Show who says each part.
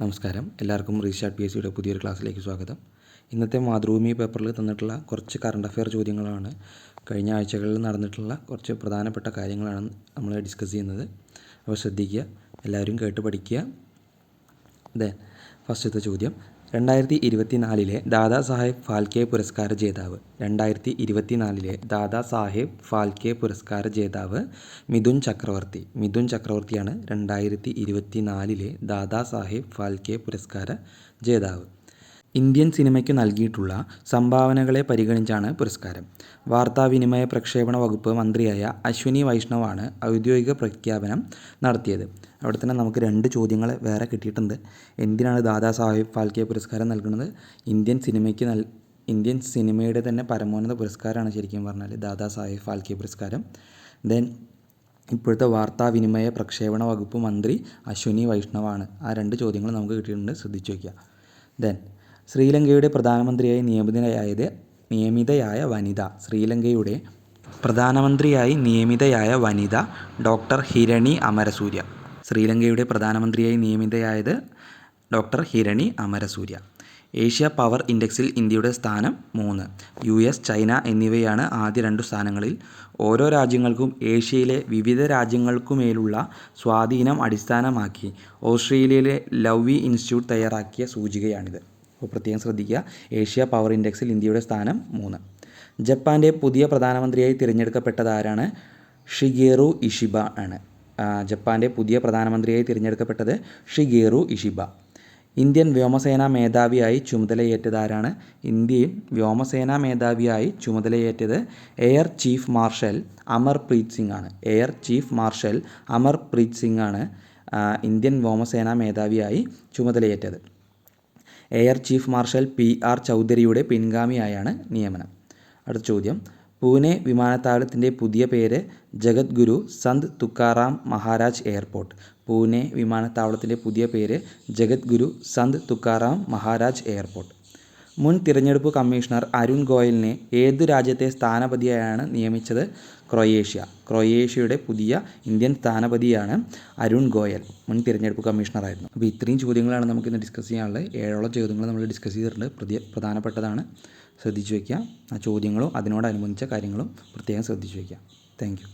Speaker 1: നമസ്കാരം, എല്ലാവർക്കും restart P S സിയുടെ പുതിയൊരു ക്ലാസ്സിലേക്ക് സ്വാഗതം. ഇന്നത്തെ മാതൃഭൂമി പേപ്പറിൽ തന്നിട്ടുള്ള കുറച്ച് കറണ്ട് അഫെയർ ചോദ്യങ്ങളാണ്. കഴിഞ്ഞ ആഴ്ചകളിൽ നടന്നിട്ടുള്ള കുറച്ച് പ്രധാനപ്പെട്ട കാര്യങ്ങളാണ് നമ്മൾ ഡിസ്കസ് ചെയ്യുന്നത്. അപ്പോൾ ശ്രദ്ധിക്കുക, എല്ലാവരും കേട്ട് പഠിക്കുക. ഫസ്റ്റത്തെ ചോദ്യം, 2024 ദാദാ സാഹേബ് ഫാൽക്കെ പുരസ്കാര ജേതാവ്. 2024 ദാദാ സാഹേബ് ഫാൽക്കെ പുരസ്കാര ജേതാവ് മിഥുൻ ചക്രവർത്തി. മിഥുൻ ചക്രവർത്തിയാണ് 2024 ദാദാ സാഹേബ് ഫാൽക്കെ പുരസ്കാര ജേതാവ്. ഇന്ത്യൻ സിനിമയ്ക്കു നൽകിയിട്ടുള്ള സംഭാവനകളെ പരിഗണിച്ചാണ് പുരസ്കാരം. വാർത്താവിനിമയ പ്രക്ഷേപണ വകുപ്പ് മന്ത്രിയായ അശ്വിനി വൈഷ്ണവാണ് ഔദ്യോഗിക പ്രഖ്യാപനം നടത്തിയത്. അവിടെ തന്നെ നമുക്ക് രണ്ട് ചോദ്യങ്ങൾ വേറെ കിട്ടിയിട്ടുണ്ട്. എന്തിനാണ് ദാദാ സാഹേബ് ഫാൽക്കെ പുരസ്കാരം നൽകുന്നത്? ഇന്ത്യൻ സിനിമയുടെ തന്നെ പരമോന്നത പുരസ്കാരമാണ് ശരിക്കും പറഞ്ഞാൽ ദാദാ സാഹേബ് ഫാൽക്കെ പുരസ്കാരം. ദെൻ ഇപ്പോഴത്തെ വാർത്താവിനിമയ പ്രക്ഷേപണ വകുപ്പ് മന്ത്രി അശ്വിനി വൈഷ്ണവാണ്. ആ രണ്ട് ചോദ്യങ്ങൾ നമുക്ക് കിട്ടിയിട്ടുണ്ട്, ശ്രദ്ധിച്ചു വയ്ക്കുക. ദെൻ ശ്രീലങ്കയുടെ പ്രധാനമന്ത്രിയായി നിയമിതയായ വനിത. ശ്രീലങ്കയുടെ പ്രധാനമന്ത്രിയായി നിയമിതയായ വനിത ഡോക്ടർ ഹിരണി അമരസൂര്യ. ശ്രീലങ്കയുടെ പ്രധാനമന്ത്രിയായി നിയമിതയായത് ഡോക്ടർ ഹിരണി അമരസൂര്യ. ഏഷ്യ പവർ ഇൻഡെക്സിൽ ഇന്ത്യയുടെ സ്ഥാനം 3. US, ചൈന എന്നിവയാണ് ആദ്യ 2 സ്ഥാനങ്ങളിൽ. ഓരോ രാജ്യങ്ങൾക്കും ഏഷ്യയിലെ വിവിധ രാജ്യങ്ങൾക്കുമേലുള്ള സ്വാധീനം അടിസ്ഥാനമാക്കി ഓസ്ട്രേലിയയിലെ ലവ്വി ഇൻസ്റ്റിറ്റ്യൂട്ട് തയ്യാറാക്കിയ സൂചികയാണിത്. അപ്പോൾ പ്രത്യേകം ശ്രദ്ധിക്കുക, ഏഷ്യ പവർ ഇൻഡെക്സിൽ ഇന്ത്യയുടെ സ്ഥാനം 3. ജപ്പാൻ്റെ പുതിയ പ്രധാനമന്ത്രിയായി തിരഞ്ഞെടുക്കപ്പെട്ടത് ആരാണ്? ഷിഗേറു ഇഷിബ ആണ്. ജപ്പാൻ്റെ പുതിയ പ്രധാനമന്ത്രിയായി തിരഞ്ഞെടുക്കപ്പെട്ടത് ഷിഗേറു ഇഷിബ. ഇന്ത്യൻ വ്യോമസേനാ മേധാവിയായി ചുമതലയേറ്റത് ആരാണ്? ഇന്ത്യൻ വ്യോമസേനാ മേധാവിയായി ചുമതലയേറ്റത് air chief marshal Amarpreet Singh ആണ്. Air chief marshal Amarpreet Singh ആണ് ഇന്ത്യൻ വ്യോമസേനാ മേധാവിയായി ചുമതലയേറ്റത്. എയർ ചീഫ് മാർഷൽ PR ചൗധരിയുടെ പിൻഗാമിയായാണ് നിയമനം. അടുത്ത ചോദ്യം, പൂനെ വിമാനത്താവളത്തിൻ്റെ പുതിയ പേര് ജഗദ്ഗുരു സന്ത് തുക്കാറാം മഹാരാജ് എയർപോർട്ട്. പൂനെ വിമാനത്താവളത്തിൻ്റെ പുതിയ പേര് ജഗദ്ഗുരു സന്ത് തുക്കാറാം മഹാരാജ് എയർപോർട്ട്. മുൻ തിരഞ്ഞെടുപ്പ് കമ്മീഷണർ അരുൺ ഗോയലിനെ ഏതു രാജ്യത്തെ സ്ഥാനപതിയായാണ് നിയമിച്ചത്? ക്രൊയേഷ്യ. ക്രൊയേഷ്യയുടെ പുതിയ ഇന്ത്യൻ സ്ഥാനപതിയാണ് അരുൺ ഗോയൽ. മുൻ തിരഞ്ഞെടുപ്പ് കമ്മീഷണറായിരുന്നു. അപ്പോൾ ഇത്രയും ചോദ്യങ്ങളാണ് നമുക്കിന്ന് ഡിസ്കസ് ചെയ്യാനുള്ളത്. 7ഓളം ചോദ്യങ്ങൾ നമ്മൾ ഡിസ്കസ് ചെയ്തിട്ടുണ്ട്. പ്രധാനപ്പെട്ടതാണ്, ശ്രദ്ധിച്ചു വയ്ക്കുക. ആ ചോദ്യങ്ങളും അതിനോടനുബന്ധിച്ച കാര്യങ്ങളും പ്രത്യേകം ശ്രദ്ധിച്ചു വയ്ക്കുക. Thank you.